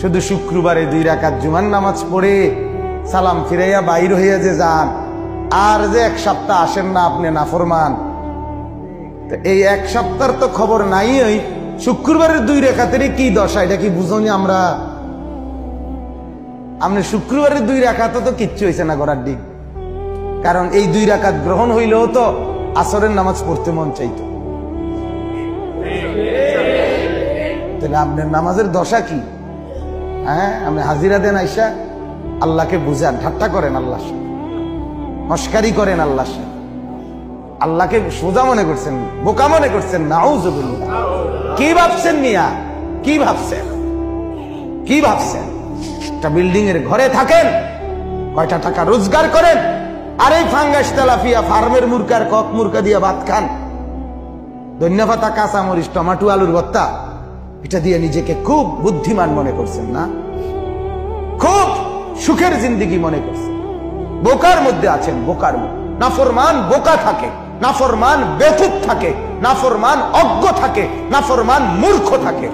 শুধু শুক্রবারে 2 রাকাত জুমার নামাজ পড়ে সালাম ফিরাইয়া বাইর হইয়া যে যান, আর যে 1 সপ্তাহ আসেন না আপনি নাফরমান। এই 1 সপ্তাহের তো খবর নাই। ওই শুক্রবারের 2 রাকাতের কি দশা, এটা কি বুঝনি আমরা? আপনি শুক্রবারের 2 রাকাত তো কিচ্ছু হয়েছে না করার দিক, কারণ এই 2 রাকাত গ্রহণ হইলেও তো আসরের নামাজ পড়তে মন চাইতো। তাহলে আপনার নামাজের দশা কি? হ্যাঁ, আপনি হাজিরা দেন আইসা আল্লাহকে বুঝান, ঠাট্টা করেন আল্লাহর সাথে, মস্কারি করেন আল্লাহর সাথে, আল্লাহকে সোজা মনে করছেন, বোকা মনে করছেন। নাউযুবিল্লাহ। কি ভাবছেন মিয়া? কি ভাবছেন? কি ভাবছেন? একটা বিল্ডিং এর ঘরে থাকেন, কয়টা টাকা রোজগার করেন, আর এই ফাঙ্গাস তেলাপিয়া ফার্মের মুরগার কক মুরগা দিয়ে ভাত খান, ধন্যপাতা, কাঁচামরিচ, টমাটো, আলুর ভর্তা, এটা দিয়ে নিজেকে খুব বুদ্ধিমান মনে করছেন না? খুব সুখের জিন্দেগি মনে করছেন। বোকার মধ্যে আছেন, বোকার মধ্যে। নাফরমান বোকা থাকে, নাফরমান বেকুব থাকে, নাফরমান অজ্ঞ থাকে, নাফরমান মূর্খ থাকে।